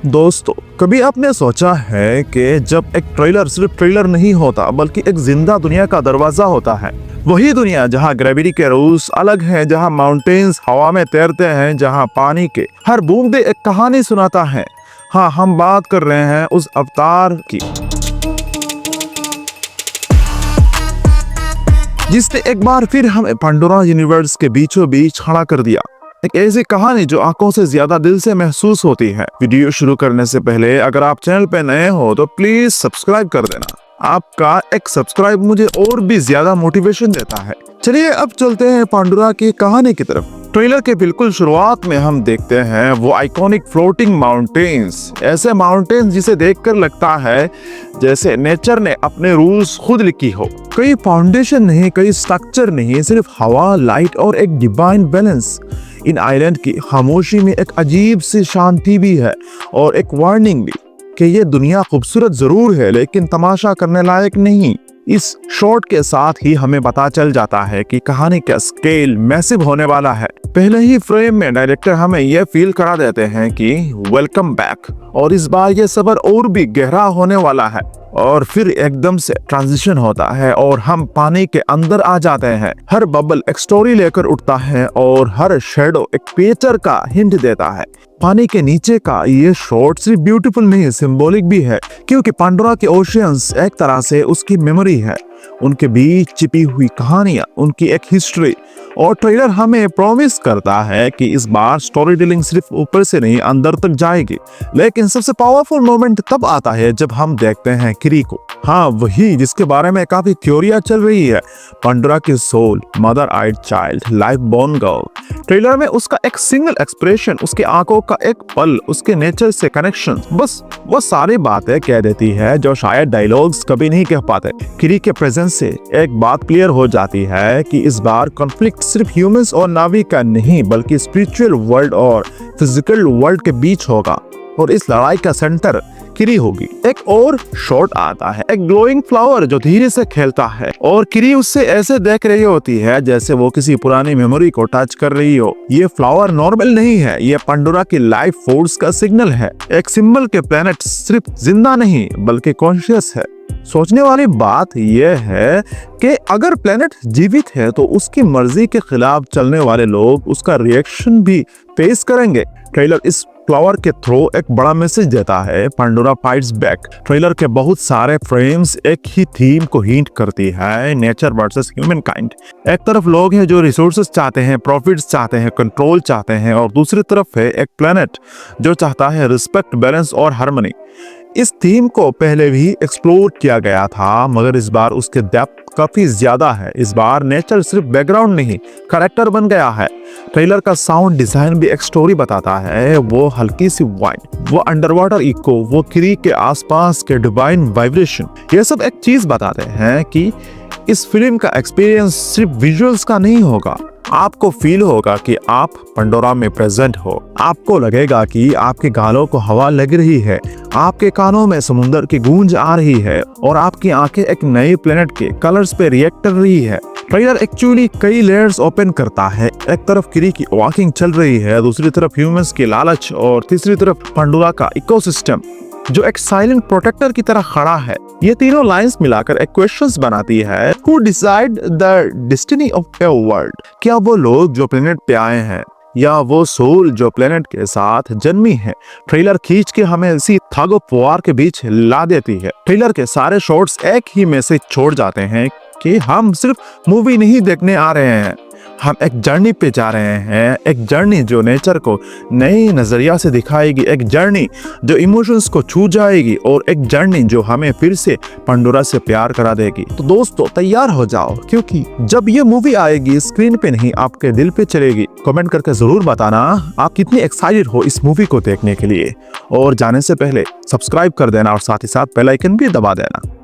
दोस्तों, कभी आपने सोचा है कि जब एक ट्रेलर सिर्फ ट्रेलर नहीं होता बल्कि एक जिंदा दुनिया का दरवाजा होता है। वही दुनिया जहां ग्रेविटी के रूल्स अलग हैं, जहां माउंटेन्स हवा में तैरते हैं, जहां पानी के हर बूंदे एक कहानी सुनाता है। हाँ, हम बात कर रहे हैं उस अवतार की जिसने एक बार फिर हमें पंडोरा यूनिवर्स के बीचों बीच खड़ा कर दिया। एक ऐसी कहानी जो आंखों से ज्यादा दिल से महसूस होती है। वीडियो शुरू करने से पहले अगर आप चैनल पे नए हो तो प्लीज सब्सक्राइब कर देना। आपका एक सब्सक्राइब मुझे और भी ज्यादा मोटिवेशन देता है। चलिए अब चलते हैं पंडोरा की कहानी की तरफ। ट्रेलर के बिल्कुल शुरुआत में हम देखते हैं वो आइकॉनिक फ्लोटिंग माउंटेन्स, ऐसे माउंटेन्स जिसे देखकर लगता है जैसे नेचर ने अपने रूल्स खुद लिखी हो। कोई फाउंडेशन नहीं, कोई स्ट्रक्चर नहीं, सिर्फ हवा, लाइट और एक डिवाइन बैलेंस। इन आइलैंड की खामोशी में एक अजीब सी शांति भी है और एक वार्निंग भी कि ये दुनिया खूबसूरत जरूर है लेकिन तमाशा करने लायक नहीं। इस शॉट के साथ ही हमें पता चल जाता है कि कहानी का स्केल मैसिव होने वाला है। पहले ही फ्रेम में डायरेक्टर हमें यह फील करा देते हैं कि वेलकम बैक, और इस बार यह सफर और भी गहरा होने वाला है। और फिर एकदम से ट्रांजिशन होता है और हम पानी के अंदर आ जाते हैं। हर बबल एक स्टोरी लेकर उठता है और हर शेडो एक पिक्चर का हिंट देता है। पानी के नीचे का ये शॉट सिर्फ ब्यूटीफुल नहीं, सिंबॉलिक भी है, क्योंकि पंडोरा के ओशियंस एक तरह से उसकी मेमोरी है, उनके बीच छिपी हुई कहानियां, उनकी एक हिस्ट्री। और ट्रेलर हमें प्रॉमिस करता है कि इस बार स्टोरी टेलिंग सिर्फ ऊपर से नहीं अंदर तक जाएगी। लेकिन सबसे पावरफुल मोमेंट तब आता है जब हम देखते हैं किरी को। हाँ, वही जिसके बारे में काफी थ्योरियां चल रही है। पंडोरा की soul, mother eyed child, life born girl. Trailer में उसका एक सिंगल एक्सप्रेशन, उसके आंखों का एक पल, उसके नेचर से कनेक्शन, बस वो सारी बातें कह देती है जो शायद डायलॉग्स कभी नहीं कह पाते। किरी के प्रेजेंस से एक बात क्लियर हो जाती है कि इस बार कॉन्फ्लिक्ट सिर्फ ह्यूमंस और नावी का नहीं बल्कि स्पिरिचुअल वर्ल्ड और फिजिकल वर्ल्ड के बीच होगा। और इस लड़ाई का सेंटर किरी होगी। एक और शॉट आता है, एक ग्लोइंग फ्लावर जो धीरे से खेलता है और किरी उससे ऐसे देख रही होती है जैसे वो किसी पुरानी मेमोरी को टच कर रही हो। ये फ्लावर नॉर्मल नहीं है, ये पंडोरा की लाइफ फोर्स का सिग्नल है। एक सिंबल के प्लेनेट सिर्फ जिंदा नहीं बल्कि कॉन्शियस है। सोचने वाली बात यह है कि अगर प्लेनेट जीवित है तो उसकी मर्जी के खिलाफ चलने वाले लोग उसका रिएक्शन भी फेस करेंगे। ट्रेलर इस फ्लावर के थ्रू एक बड़ा मैसेज देता है, पंडोरा फाइट्स बैक। ट्रेलर के बहुत सारे फ्रेम्स एक ही थीम को हिंट करती है, नेचर वर्सेस ह्यूमन काइंड। एक तरफ लोग हैं जो रिसोर्सेज चाहते हैं, प्रॉफिट्स चाहते हैं, कंट्रोल चाहते हैं, और दूसरी तरफ है एक प्लेनेट जो चाहता है रिस्पेक्ट, बैलेंस और हार्मनी। इस थीम को पहले भी एक्सप्लोर किया गया था मगर इस बार उसके डेप्थ काफी ज्यादा है। इस बार नेचर सिर्फ बैकग्राउंड नहीं, कैरेक्टर बन गया है। ट्रेलर का साउंड डिजाइन भी एक स्टोरी बताता है, वो हल्की सी वाइन, वो अंडर वाटर इको, वो किरी के आसपास के डिवाइन वाइब्रेशन, ये सब एक चीज बताते हैं कि इस फिल्म का एक्सपीरियंस सिर्फ विजुअल्स का नहीं होगा। आपको फील होगा कि आप पंडोरा में प्रेजेंट हो, आपको लगेगा कि आपके गालों को हवा लग रही है, आपके कानों में समुंदर की गूंज आ रही है और आपकी आंखें एक नए प्लेनेट के कलर्स पे रिएक्ट कर रही है। ट्रेलर एक्चुअली कई लेयर्स ओपन करता है। एक तरफ किरी की वॉकिंग चल रही है, दूसरी तरफ ह्यूमंस की लालच और तीसरी तरफ पंडोरा का इकोसिस्टम जो एक साइलेंट प्रोटेक्टर की तरह खड़ा है। ये तीनों लाइंस मिलाकर एक क्वेश्चंस बनाती है, who decide the destiny of a world? क्या वो लोग जो प्लेनेट पे आए हैं या वो सोल जो प्लेनेट के साथ जन्मी है? ट्रेलर खींच के हमें इसी थग ऑफ वार के बीच ला देती है। ट्रेलर के सारे शॉट्स एक ही मैसेज छोड़ जाते हैं कि हम सिर्फ मूवी नहीं देखने आ रहे हैं, हम एक जर्नी पे जा रहे हैं। एक जर्नी जो नेचर को नई नजरिया से दिखाएगी, एक जर्नी जो इमोशंस को छू जाएगी और एक जर्नी जो हमें फिर से पंडोरा से प्यार करा देगी। तो दोस्तों तैयार हो जाओ, क्योंकि जब ये मूवी आएगी स्क्रीन पे नहीं आपके दिल पे चलेगी। कमेंट करके जरूर बताना आप कितनी एक्साइटेड हो इस मूवी को देखने के लिए, और जाने से पहले सब्सक्राइब कर देना और साथ ही साथ बेल आइकन भी दबा देना।